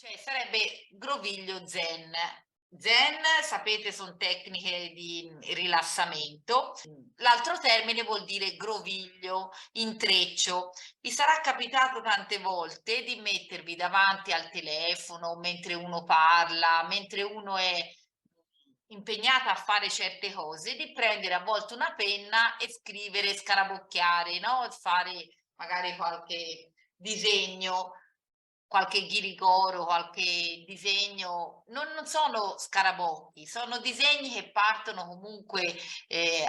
cioè sarebbe groviglio zen. Zen, sapete, sono tecniche di rilassamento. L'altro termine vuol dire groviglio, intreccio. Vi sarà capitato tante volte di mettervi davanti al telefono mentre uno parla, mentre uno è impegnata a fare certe cose, di prendere a volte una penna e scrivere, scarabocchiare, no? Fare magari qualche disegno, qualche ghirigoro, qualche disegno, non sono scarabocchi, sono disegni che partono comunque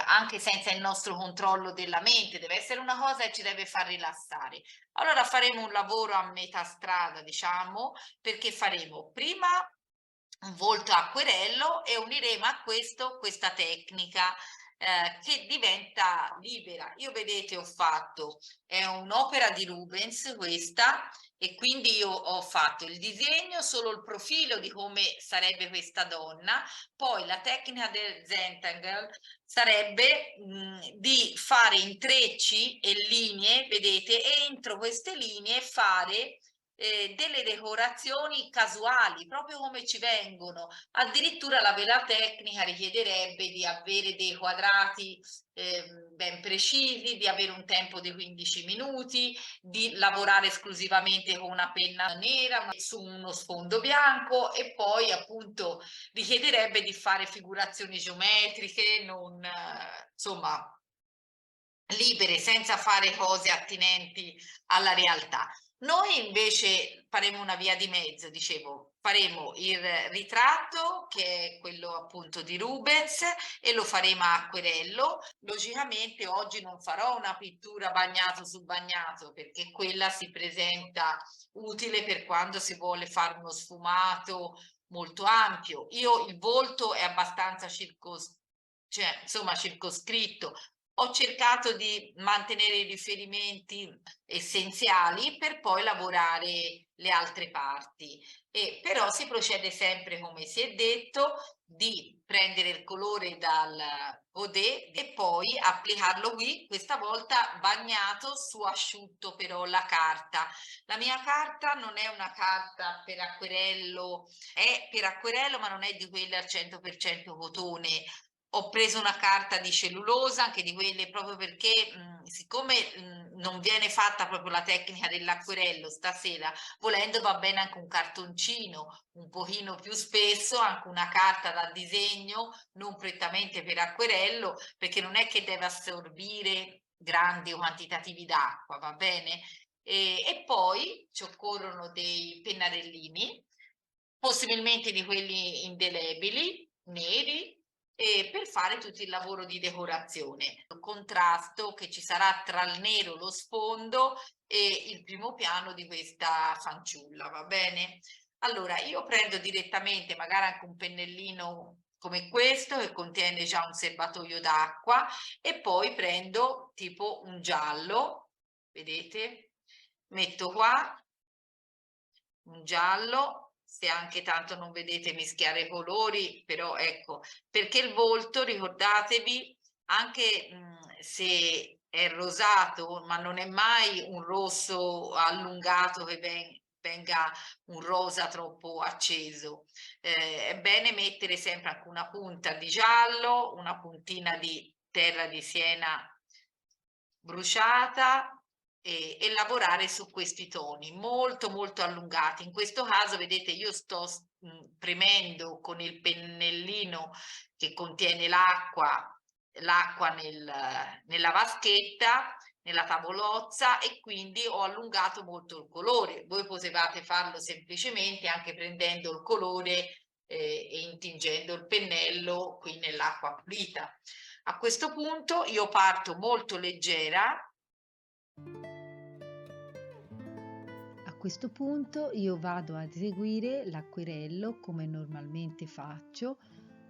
anche senza il nostro controllo della mente, deve essere una cosa che ci deve far rilassare. Allora faremo un lavoro a metà strada, diciamo, perché faremo prima un volto a acquerello e uniremo a questo questa tecnica che diventa libera. Io vedete ho fatto, è un'opera di Rubens questa, e quindi io ho fatto il disegno, solo il profilo di come sarebbe questa donna, poi la tecnica del Zentangle sarebbe di fare intrecci e linee, vedete, e entro queste linee fare delle decorazioni casuali, proprio come ci vengono. Addirittura la vera tecnica richiederebbe di avere dei quadrati ben precisi, di avere un tempo di 15 minuti, di lavorare esclusivamente con una penna nera su uno sfondo bianco, e poi appunto richiederebbe di fare figurazioni geometriche, non insomma libere, senza fare cose attinenti alla realtà. Noi invece faremo una via di mezzo, dicevo, faremo il ritratto che è quello appunto di Rubens e lo faremo a acquerello. Logicamente oggi non farò una pittura bagnato su bagnato, perché quella si presenta utile per quando si vuole fare uno sfumato molto ampio. Io il volto è abbastanza cioè, insomma, circoscritto. Ho cercato di mantenere i riferimenti essenziali per poi lavorare le altre parti. E però si procede sempre, come si è detto, di prendere il colore dal godè e poi applicarlo qui, questa volta bagnato su asciutto però la carta. La mia carta non è una carta per acquerello, è per acquerello ma non è di quelle al 100% cotone. Ho preso una carta di cellulosa, anche di quelle, proprio perché siccome non viene fatta proprio la tecnica dell'acquerello stasera, volendo va bene anche un cartoncino un pochino più spesso, anche una carta da disegno, non prettamente per acquerello, perché non è che deve assorbire grandi quantitativi d'acqua, va bene? E poi ci occorrono dei pennarellini, possibilmente di quelli indelebili, neri, per fare tutto il lavoro di decorazione. Il contrasto che ci sarà tra il nero, lo sfondo e il primo piano di questa fanciulla, va bene? Allora, io prendo direttamente magari anche un pennellino come questo che contiene già un serbatoio d'acqua, e poi prendo tipo un giallo, vedete? Metto qua un giallo, se anche tanto non vedete mischiare i colori, però ecco, perché il volto, ricordatevi, anche se è rosato, ma non è mai un rosso allungato che venga un rosa troppo acceso. È bene mettere sempre anche una punta di giallo, una puntina di terra di siena bruciata, e lavorare su questi toni molto molto allungati. In questo caso vedete io sto premendo con il pennellino che contiene l'acqua nella vaschetta, nella tavolozza, e quindi ho allungato molto il colore. Voi potevate farlo semplicemente anche prendendo il colore e intingendo il pennello qui nell'acqua pulita. A questo punto io parto molto leggera. A questo punto io vado ad eseguire l'acquerello come normalmente faccio,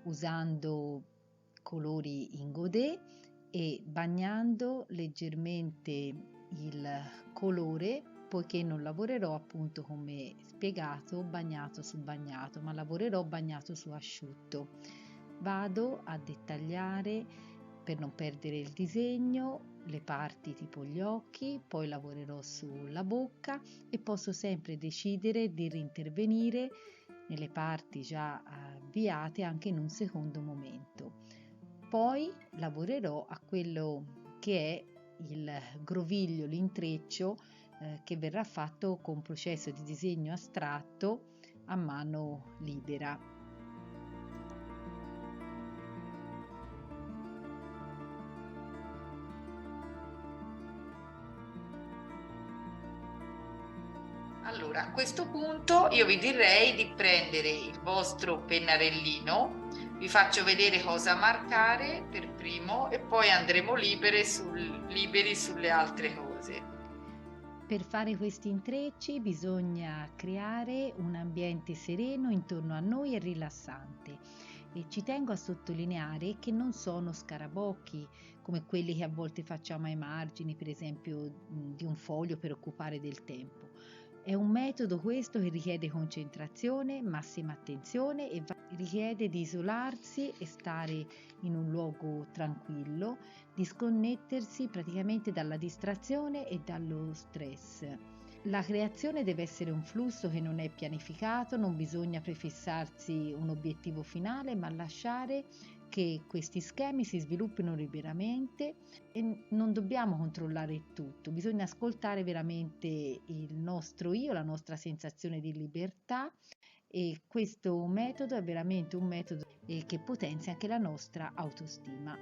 usando colori in godè e bagnando leggermente il colore, poiché non lavorerò appunto come spiegato bagnato su bagnato, ma lavorerò bagnato su asciutto. Vado a dettagliare per non perdere il disegno le parti tipo gli occhi, poi lavorerò sulla bocca e posso sempre decidere di rintervenire nelle parti già avviate anche in un secondo momento. Poi lavorerò a quello che è il groviglio, l'intreccio che verrà fatto con processo di disegno astratto a mano libera. Allora, a questo punto io vi direi di prendere il vostro pennarellino, vi faccio vedere cosa marcare per primo e poi andremo liberi sulle altre cose. Per fare questi intrecci bisogna creare un ambiente sereno intorno a noi e rilassante. E ci tengo a sottolineare che non sono scarabocchi come quelli che a volte facciamo ai margini, per esempio di un foglio per occupare del tempo. È un metodo questo che richiede concentrazione, massima attenzione e richiede di isolarsi e stare in un luogo tranquillo, disconnettersi praticamente dalla distrazione e dallo stress. La creazione deve essere un flusso che non è pianificato, non bisogna prefissarsi un obiettivo finale, ma lasciare che questi schemi si sviluppino liberamente e non dobbiamo controllare tutto, bisogna ascoltare veramente il nostro io, la nostra sensazione di libertà e questo metodo è veramente un metodo che potenzia anche la nostra autostima.